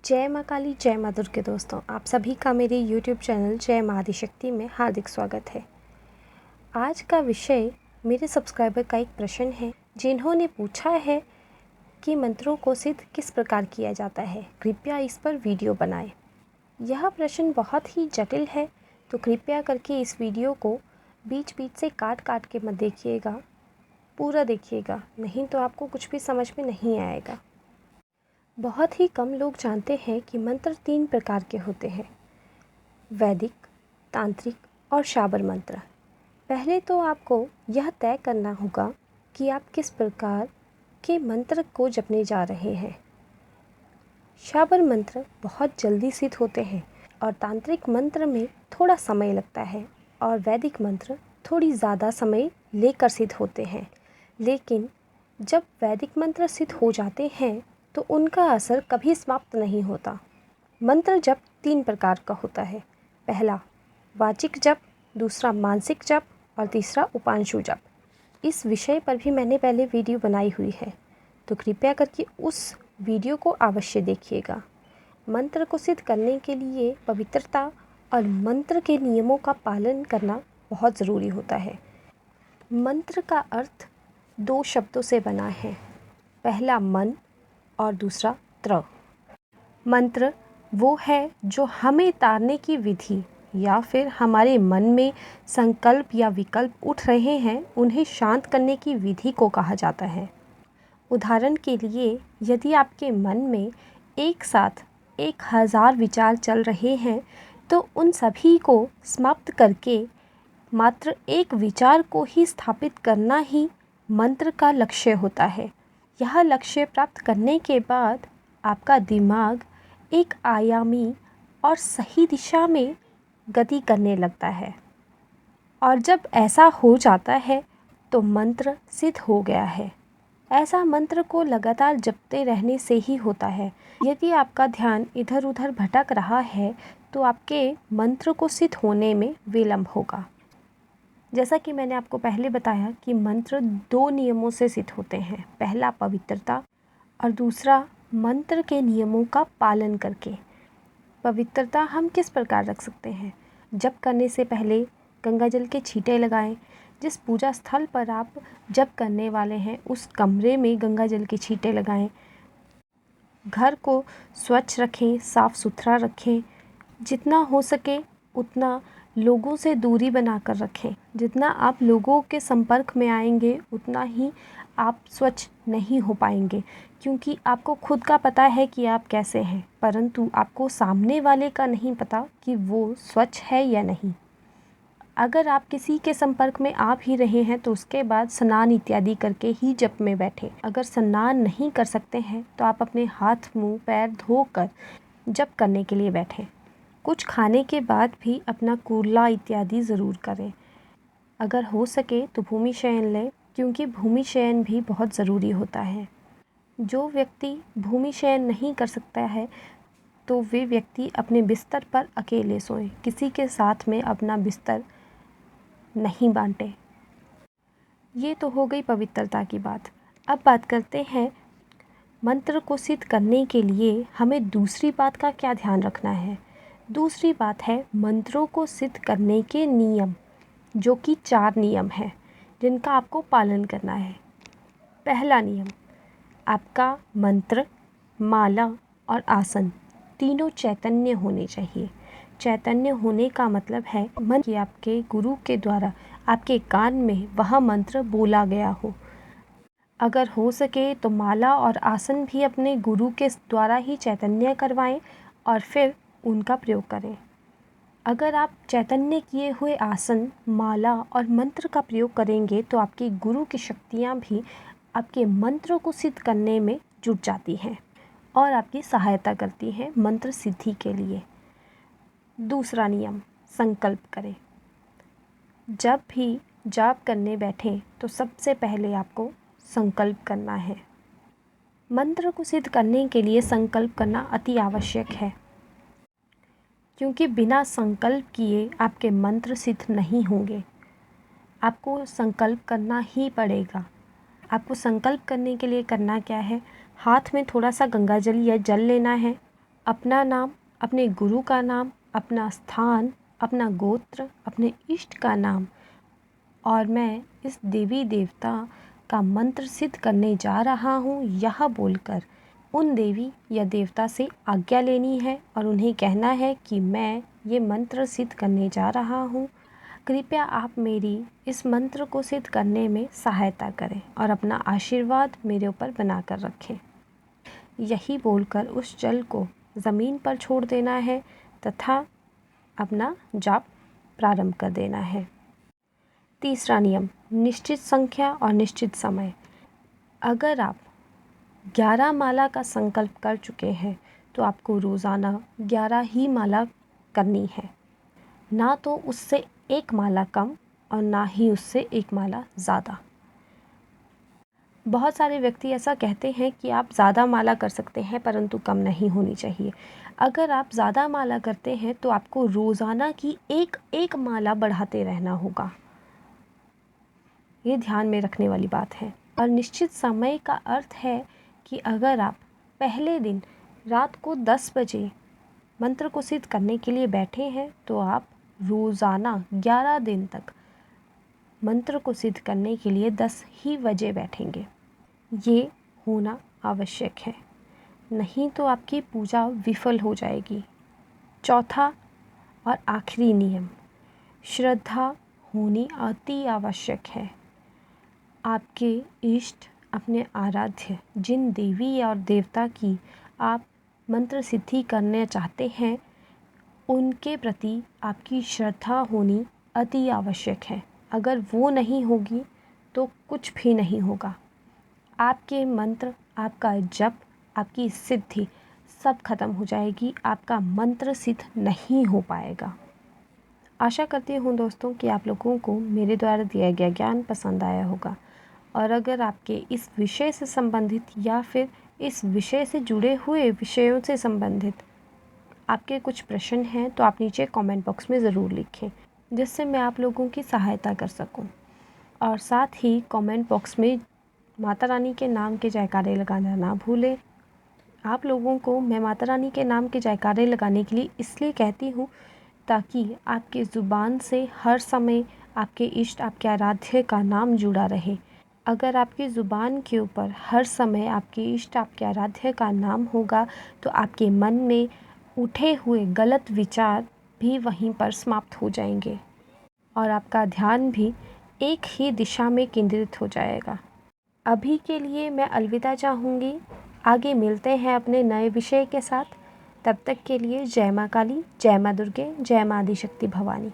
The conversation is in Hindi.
जय माँ काली, जय माँ दुर्गे। दोस्तों, आप सभी का मेरे YouTube चैनल जय माँ आदिशक्ति में हार्दिक स्वागत है। आज का विषय मेरे सब्सक्राइबर का एक प्रश्न है, जिन्होंने पूछा है कि मंत्रों को सिद्ध किस प्रकार किया जाता है, कृपया इस पर वीडियो बनाएं। यह प्रश्न बहुत ही जटिल है, तो कृपया करके इस वीडियो को बीच बीच से काट काट के मत देखिएगा, पूरा देखिएगा, नहीं तो आपको कुछ भी समझ में नहीं आएगा। बहुत ही कम लोग जानते हैं कि मंत्र 3 प्रकार के होते हैं, वैदिक, तांत्रिक और शाबर मंत्र। पहले तो आपको यह तय करना होगा कि आप किस प्रकार के मंत्र को जपने जा रहे हैं। शाबर मंत्र बहुत जल्दी सिद्ध होते हैं और तांत्रिक मंत्र में थोड़ा समय लगता है और वैदिक मंत्र थोड़ी ज़्यादा समय लेकर सिद्ध होते हैं। लेकिन जब वैदिक मंत्र सिद्ध हो जाते हैं तो उनका असर कभी समाप्त नहीं होता। मंत्र जप 3 प्रकार का होता है, पहला वाचिक जप, दूसरा मानसिक जप और तीसरा उपांशु जप। इस विषय पर भी मैंने पहले वीडियो बनाई हुई है, तो कृपया करके उस वीडियो को अवश्य देखिएगा। मंत्र को सिद्ध करने के लिए पवित्रता और मंत्र के नियमों का पालन करना बहुत ज़रूरी होता है। मंत्र का अर्थ 2 शब्दों से बना है, पहला मन और दूसरा त्र। मंत्र वो है जो हमें तारने की विधि या फिर हमारे मन में संकल्प या विकल्प उठ रहे हैं, उन्हें शांत करने की विधि को कहा जाता है। उदाहरण के लिए, यदि आपके मन में एक साथ 1000 विचार चल रहे हैं तो उन सभी को समाप्त करके मात्र एक विचार को ही स्थापित करना ही मंत्र का लक्ष्य होता है। यह लक्ष्य प्राप्त करने के बाद आपका दिमाग एक आयामी और सही दिशा में गति करने लगता है, और जब ऐसा हो जाता है तो मंत्र सिद्ध हो गया है। ऐसा मंत्र को लगातार जपते रहने से ही होता है। यदि आपका ध्यान इधर उधर भटक रहा है तो आपके मंत्र को सिद्ध होने में विलंब होगा। जैसा कि मैंने आपको पहले बताया कि मंत्र 2 नियमों से सिद्ध होते हैं, पहला पवित्रता और दूसरा मंत्र के नियमों का पालन करके। पवित्रता हम किस प्रकार रख सकते हैं? जप करने से पहले गंगा जल के छींटे लगाएं। जिस पूजा स्थल पर आप जप करने वाले हैं उस कमरे में गंगा जल के छींटे लगाएं। घर को स्वच्छ रखें, साफ़ सुथरा रखें। जितना हो सके उतना लोगों से दूरी बनाकर रखें। जितना आप लोगों के संपर्क में आएंगे उतना ही आप स्वच्छ नहीं हो पाएंगे, क्योंकि आपको खुद का पता है कि आप कैसे हैं, परंतु आपको सामने वाले का नहीं पता कि वो स्वच्छ है या नहीं। अगर आप किसी के संपर्क में आ भी रहे हैं तो उसके बाद स्नान इत्यादि करके ही जप में बैठें। अगर स्नान नहीं कर सकते हैं तो आप अपने हाथ मुंह पैर धोकर जप करने के लिए बैठें। कुछ खाने के बाद भी अपना कुल्ला इत्यादि ज़रूर करें। अगर हो सके तो भूमि शयन लें, क्योंकि भूमि शयन भी बहुत ज़रूरी होता है। जो व्यक्ति भूमि शयन नहीं कर सकता है तो वे व्यक्ति अपने बिस्तर पर अकेले सोएं, किसी के साथ में अपना बिस्तर नहीं बांटें। ये तो हो गई पवित्रता की बात। अब बात करते हैं मंत्र को सिद्ध करने के लिए हमें दूसरी बात का क्या ध्यान रखना है। दूसरी बात है मंत्रों को सिद्ध करने के नियम, जो कि 4 नियम हैं जिनका आपको पालन करना है। पहला नियम, आपका मंत्र, माला और आसन तीनों चैतन्य होने चाहिए। चैतन्य होने का मतलब है मन कि आपके गुरु के द्वारा आपके कान में वह मंत्र बोला गया हो। अगर हो सके तो माला और आसन भी अपने गुरु के द्वारा ही चैतन्य करवाएं और फिर उनका प्रयोग करें। अगर आप चैतन्य किए हुए आसन, माला और मंत्र का प्रयोग करेंगे तो आपके गुरु की शक्तियाँ भी आपके मंत्रों को सिद्ध करने में जुट जाती हैं और आपकी सहायता करती हैं मंत्र सिद्धि के लिए। दूसरा नियम, संकल्प करें। जब भी जाप करने बैठें तो सबसे पहले आपको संकल्प करना है। मंत्र को सिद्ध करने के लिए संकल्प करना अति आवश्यक है, क्योंकि बिना संकल्प किए आपके मंत्र सिद्ध नहीं होंगे। आपको संकल्प करना ही पड़ेगा। आपको संकल्प करने के लिए करना क्या है, हाथ में थोड़ा सा गंगा जल या जल लेना है अपना नाम, अपने गुरु का नाम, अपना स्थान, अपना गोत्र, अपने इष्ट का नाम, और मैं इस देवी देवता का मंत्र सिद्ध करने जा रहा हूँ, यह बोलकर उन देवी या देवता से आज्ञा लेनी है और उन्हें कहना है कि मैं ये मंत्र सिद्ध करने जा रहा हूँ, कृपया आप मेरी इस मंत्र को सिद्ध करने में सहायता करें और अपना आशीर्वाद मेरे ऊपर बनाकर रखें। यही बोलकर उस जल को ज़मीन पर छोड़ देना है तथा अपना जाप प्रारंभ कर देना है। तीसरा नियम, निश्चित संख्या और निश्चित समय। अगर आप 11 माला का संकल्प कर चुके हैं तो आपको रोज़ाना 11 ही माला करनी है, ना तो उससे एक माला कम और ना ही उससे एक माला ज़्यादा। बहुत सारे व्यक्ति ऐसा कहते हैं कि आप ज़्यादा माला कर सकते हैं परंतु कम नहीं होनी चाहिए। अगर आप ज़्यादा माला करते हैं तो आपको रोज़ाना की एक एक माला बढ़ाते रहना होगा, ये ध्यान में रखने वाली बात है। और निश्चित समय का अर्थ है कि अगर आप पहले दिन रात को 10 बजे मंत्र को सिद्ध करने के लिए बैठे हैं तो आप रोज़ाना 11 दिन तक मंत्र को सिद्ध करने के लिए 10 ही बजे बैठेंगे। ये होना आवश्यक है, नहीं तो आपकी पूजा विफल हो जाएगी। चौथा और आखिरी नियम, श्रद्धा होनी अति आवश्यक है। आपके इष्ट, अपने आराध्य जिन देवी और देवता की आप मंत्र सिद्धि करना चाहते हैं, उनके प्रति आपकी श्रद्धा होनी अति आवश्यक है। अगर वो नहीं होगी तो कुछ भी नहीं होगा। आपके मंत्र, आपका जप, आपकी सिद्धि सब खत्म हो जाएगी, आपका मंत्र सिद्ध नहीं हो पाएगा। आशा करती हूँ दोस्तों कि आप लोगों को मेरे द्वारा दिया गया ज्ञान पसंद आया होगा। और अगर आपके इस विषय से संबंधित या फिर इस विषय से जुड़े हुए विषयों से संबंधित आपके कुछ प्रश्न हैं तो आप नीचे कमेंट बॉक्स में ज़रूर लिखें, जिससे मैं आप लोगों की सहायता कर सकूं। और साथ ही कमेंट बॉक्स में माता रानी के नाम के जयकारे लगाना ना भूलें। आप लोगों को मैं माता रानी के नाम के जयकारे लगाने के लिए इसलिए कहती हूँ ताकि आपके ज़ुबान से हर समय आपके इष्ट, आपके आराध्य का नाम जुड़ा रहे। अगर आपकी ज़ुबान के ऊपर हर समय आपके इष्ट, आपके आराध्य का नाम होगा तो आपके मन में उठे हुए गलत विचार भी वहीं पर समाप्त हो जाएंगे और आपका ध्यान भी एक ही दिशा में केंद्रित हो जाएगा। अभी के लिए मैं अलविदा चाहूँगी। आगे मिलते हैं अपने नए विषय के साथ। तब तक के लिए जय माँ काली, जय माँ दुर्गे, जय माँ आदिशक्ति भवानी।